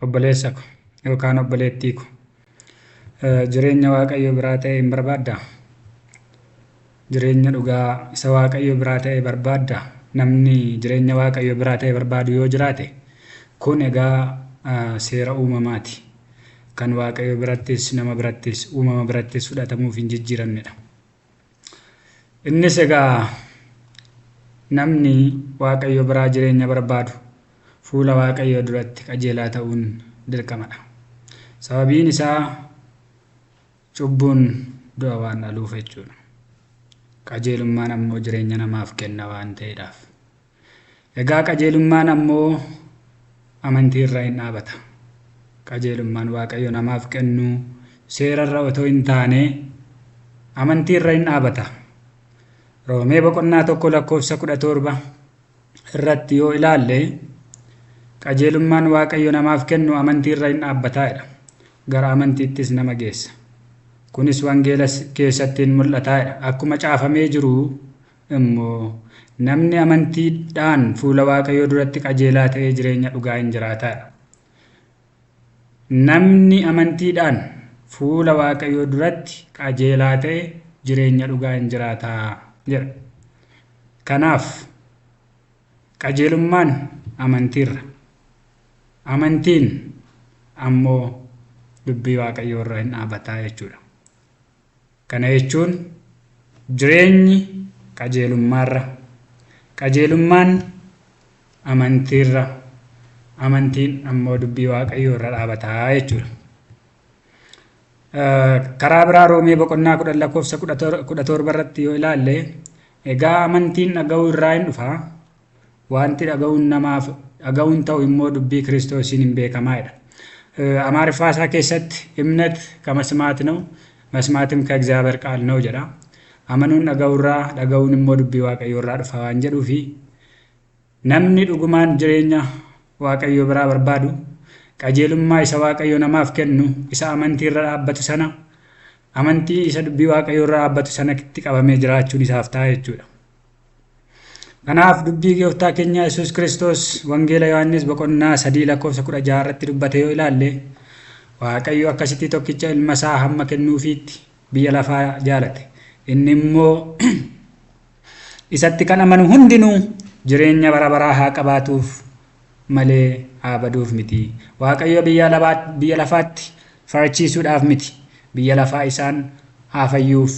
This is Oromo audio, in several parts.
obboleessa ko yookaan obboleettii ko jireenya Waaqayyo biraa ta'e hin barbaaddaa? Jireenya dhugaa isa Waaqayyo biraa ta'e barbaaddaa? Namni jireenya Waaqayyo biraa ta'e barbaadu yoo jiraate kun egaa seera uumamaati. Kan Waaqayyo birattis nama birattis uumama birattis fudhatamuuf hin jijjiiramnedha. Innis egaa namni Waaqayyo biraa jireenya barbaadu fuula Waaqayyo duratti qajeelaa ta'uun dirqamadha. Sababiin isaa cubbuun du'a waan dhaluuf jechuudha. Qajeelummaan ammoo jireenya namaaf kenna waan ta'eedhaaf. Egaa qajeelummaan ammoo amantii irraa hin dhaabata. Qajeelummaan Waaqayyo namaaf kennu seerarra otoo hin taane amantii irra hin dhaabata. Roomee boqonnaa 1:17 irratti yoo ilaalle qajeelummaan Waaqayyo namaaf kennu amantii irra hin dhaabbataadha. Gara amantiittis nama geessa. Kunis wangeela keessatti hin mul'ataadha. Akkuma caafamee jiru immoo namni amantiidhaan fuula Waaqayyo duratti qajeelaa ta'ee jireenya dhugaa hin jiraataadha. Namni amantiidhaan fuula Waaqayyo duratti qajeelaa ta'e jireenya dhugaa hin jiraataa jedha. Kanaaf qajeelummaan amantiirra, amantiin ammoo dubbii Waaqayyoo irra hin dhaabataa jechuudha. Kana jechuun jireenyi qajeelummaarra, qajeelummaan amantiirra, amantiin ammoo dubbii Waaqayyoo irra dhaabataa jechuudha. Karaa biraa Roomee boqonnaa 10:17 irratti yoo ilaalle egaa amantiin dhaga'uu irraa hin dhufa. Wanti dhaga'uun ta'u immoo dubbii Kiristoosiin hin beekamaadha. Amaariffaa isaa keessatti እምነት ከመስማት ነው መስማትም ከእግዚአብሔር ቃል ነው jedha. Amanuun dhaga'uurraa, dhaga'uun immoo dubbii Waaqayyoo irraa dhufa waan jedhuufi namni dhugumaan jireenya Waaqayyoo biraa barbaadu qajeelummaa isa Waaqayyo namaaf kennu isa amantii irra dhaabbatu sana, amantii isa dubbii Waaqayyoo irra dhaabbatu sanatti qabamee jiraachuun isaaf ta'a jechuudha. Kanaaf dubbii Gooftaa keenya Yesuus Kiristoos wangeela Yohaannis boqonnaa 3:16 irratti dubbate yoo ilaalle Waaqayyo akkasitti tokkicha ilma isaa hamma kennuufiitti biyya lafaa jaalate. Inni immoo isatti kan amanu hundinuu jireenya bara baraa haa qabaatuuf malee haa baduuf miti. Waaqayyo biyya lafaatti farachiisuudhaaf miti. Biyya lafaa isaan haa fayyuuf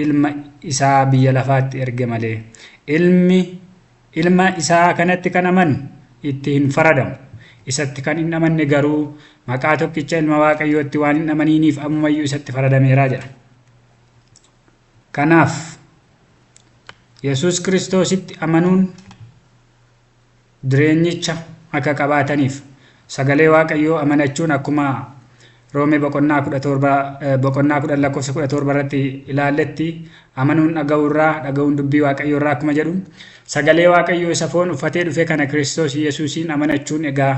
ilma isaa biyya lafaatti erge malee. Ilma isaa kanatti kan amanu itti hin faradamu. Isatti kan hin amanne garuu maqaa tokkicha ilma Waaqayyootti waan hin amaniiniif ammumayyuu isatti faradameeraa jedha. Kanaaf Yesuus Kiristoositti amanuun jireenyicha akka qabaataniif sagalee Waaqayyoo amanachuun akkuma Roomee boqonnaa 10:17 irratti ilaalletti amanuun dhaga'uun dubbii Waaqayyoo irraa akkuma jedhu sagalee Waaqayyoo isa foon uffatee dhufe kana Kiristoos Yesuusiin amanachuun egaa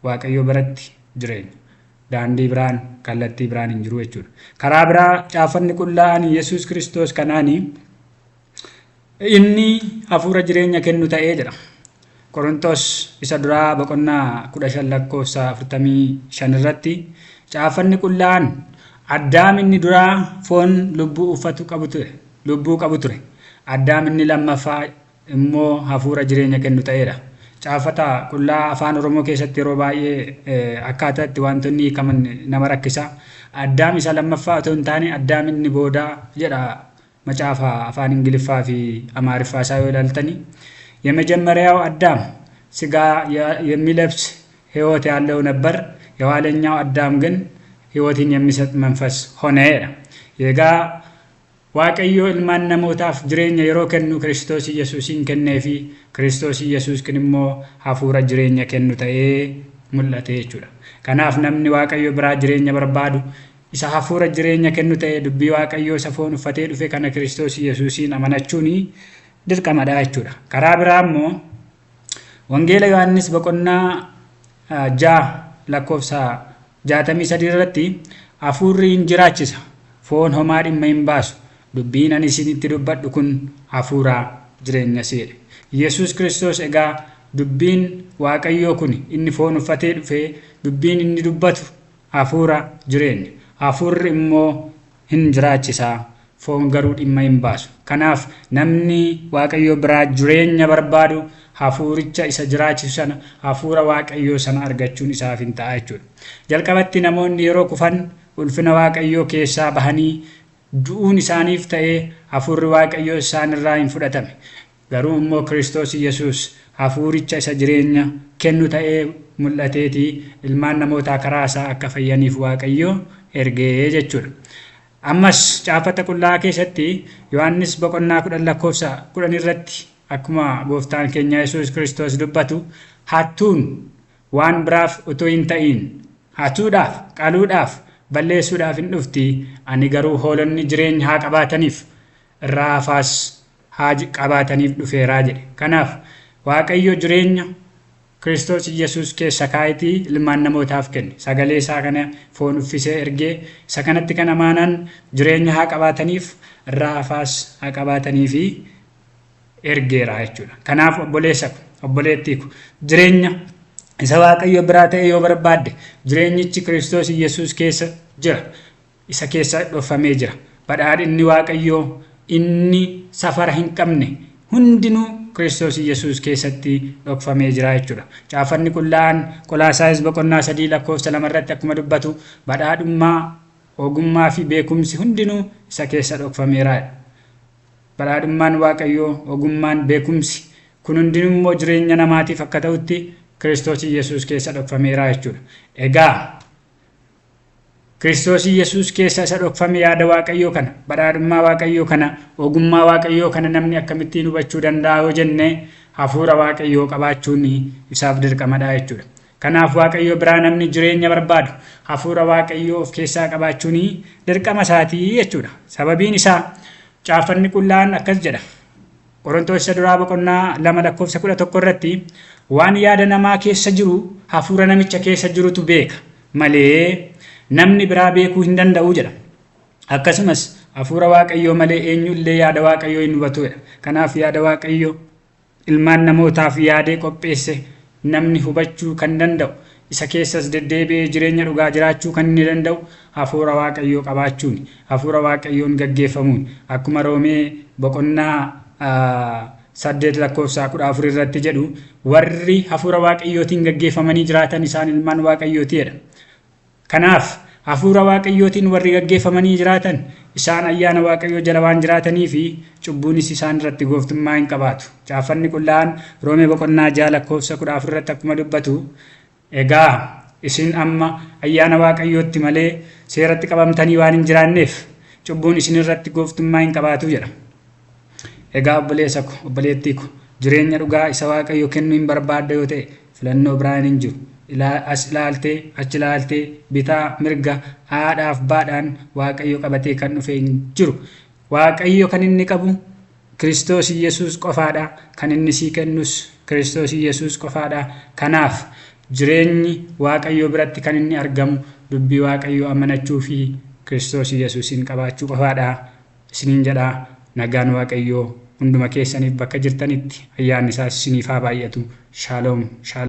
Waaqayyoo biratti jireenya. Daandii biraan, kallattii biraan hin jiru jechuudha. Karaa biraa caafanni qulqullaa'aan Yesuus Kiristoos kanaanii inni hafuura jireenya kennu ta'ee jedha. Qorontos isa duraa boqonnaa 15:45 irratti caafanni qulqullaa'aan Addaam inni duraa foon lubbuu qabu ture. Addaam inni lammaffaa immoo hafuura jireenya kennu ta'eedha. Caafata qulqullaa'aa afaan Oromoo keessatti yeroo baay'ee akkaataa itti wantoonni hiikaman nama rakkisa. Addaam isa lammaffaa otoo hin taane Addaam inni boodaa jedha macaafa afaan Ingiliffaa fi Amaariffaa isaa yoo ilaaltani. የመጀመሪያው አዳም ስጋ የሚለብስ ሕይወት ያለው ነበር። የኋለኛው አዳም ግን ሕይወትን የሚሰጥ መንፈስ ሆነ። የጋ Waaqayyo ilmaan namootaaf jireenya yeroo kennu Kiristoos Yesuusiin kenneefi Kiristoos Yesuus kun immoo hafuura jireenya kennu ta'ee mul'ate jechuudha. Kanaaf namni Waaqayyo biraa jireenya barbaadu isa hafuura jireenya kennu ta'ee dubbii Waaqayyoo isa foon uffatee dhufe kana Kiristoos Yesuusiin amanachuun dirqamadha jechuudha. Karaa biraa immoo wangeela Yohaannis boqonnaa 6:63 irratti hafuurri hin jiraachisa, foon homaa dhimma hin baasu. Dubbiin ani isinitti dubbadhu kun hafuura jireenya seedha. Yesuus Kiristoos egaa dubbiin Waaqayyoo kun inni foon uffatee dhufee dubbiin inni dubbatu hafuura jireenya. Hafuurri immoo hin jiraachisaa, foon garuu dhimma hin baasu. Kanaaf namni Waaqayyoo biraa jireenya barbaadu hafuuricha isa jiraachisu sana, hafuura Waaqayyoo sana argachuun isaaf hin ta'a jechuudha. Jalqabatti namoonni yeroo kufan ulfina Waaqayyoo keessaa bahanii du'uun isaaniif ta'ee hafuurri Waaqayyoo isaanirraa hin fudhatame. Garuu immoo Kiristoos Yesuus hafuuricha isa jireenya kennu ta'ee mul'ateetii ilmaan namootaa karaa isaa akka fayyaniif Waaqayyoo ergee jechuudha. Ammas caafata qullaa keessatti Yohaannis boqonnaa 10:10 irratti akkuma gooftaan keenya Yesuus Kiristoos dubbatu, hattuun waan biraaf utuu hin ta'in hatuudhaaf, qaluudhaaf, balleessuudhaaf hin dhufti. Ani garuu hoolonni jireenya haa qabaataniif, irraa hafaas haa qabaataniif dhufeeraa jedhe. Kanaaf Waaqayyo jireenya Kiristoos Yesuus keessa kaayitii ilmaan namootaaf kenne. Sagalee isaa kana foon uffisee ergee isa kanatti kan amaanan jireenya haa qabaataniif, irraa hafaas haa qabaataniifi ergeera jechuudha. Kanaaf obboleessa ko, obboleettii ko, jireenya isa Waaqayyo biraa ta'e yoo barbaadde jireenyichi Kiristoos Yesuus keessa jira. Isa keessa dhofamee jira. Badhaadhinni Waaqayyoo inni safara hin qabne hundinuu Kiristoos Yesuus keessatti dhokfamee jira jechuudha. Caafanni qullaan Qolaasaayis boqonnaa 3:2 irratti akkuma dubbatu badhaadhummaa, ogummaa fi beekumsi hundinuu isa keessa dhokfameera. Badhaadhummaan Waaqayyoo, ogummaan, beekumsi kun hundinuu immoo jireenya namaatiif akka ta'utti Kiristoos Yesuus keessa dhokfameera jechuudha. Egaa Kiristoos Yesuus keessa isa dhokfame yaada Waaqayyoo kana, badhaadhummaa Waaqayyoo kana, ogummaa Waaqayyoo kana namni akkamittiin hubachuu danda'a yoo jenne hafuura Waaqayyoo qabaachuun isaaf dirqamadha jechuudha. Kanaaf Waaqayyoo biraa namni jireenya barbaadu hafuura Waaqayyoo of keessaa qabaachuun dirqama isaatii jechuudha. Sababiin isaa caafanni qullaan akkas jedha. Qorontoos duraa boqonnaa 2:11 irratti waan yaada namaa keessa jiru hafuura namicha keessa jirutu beeka malee namni biraa beekuu hin danda'u jedha. Akkasumas hafuura Waaqayyoo malee eenyullee yaada Waaqayyoo hin hubatudha. Kanaaf yaada Waaqayyoo ilmaan namootaaf yaadee qopheesse namni hubachuu kan danda'u, isa keessas deddeebi'ee jireenya dhugaa jiraachuu kan inni danda'u hafuura Waaqayyoo qabaachuun, hafuura Waaqayyoon gaggeeffamuun. Akkuma Roomee boqonnaa 8:14 irratti jedhu, warri hafuura Waaqayyootiin gaggeeffamanii jiraatan isaan ilmaan Waaqayyooti jedha. Kanaaf hafuura Waaqayyootiin warri gaggeeffamanii jiraatan isaan ayyaana Waaqayyoo jala waan jiraatanii fi cubbuunis isaan irratti gooftummaa hin qabaatu. Caafanni qullaan Roomee boqonnaa 6:14 irratti akkuma dubbatu, egaa isin amma ayyaana Waaqayyootti malee seeratti qabamtanii waan hin jiraanneef cubbuun isin irratti gooftummaa hin qabaatu jedha. Egaa obboleessa ko, obboleettii ko, jireenya dhugaa isa Waaqayyo kennuu hin barbaadda yoo ta'e filannoo biraan hin jiru. As ilaaltee, achi ilaaltee, bitaa, mirga, haadhaaf baadhaan Waaqayyo qabatee kan dhufe hin jiru. Waaqayyo kan inni qabu Kiristoos Yesuus qofaadha. Kan inni sii kennus Kiristoos Yesuus qofaadha. Kanaaf jireenyi Waaqayyo biratti kan inni argamu dubbii Waaqayyo amanachuu fi Kiristoos Yesuusin qabaachuu qofaadha. Isiniin jedhaa nagaan Waaqayyoo hunduma keessaniif bakka jirtanitti ayyaanni isaas isiniif haa baay'atu. Shaaloom.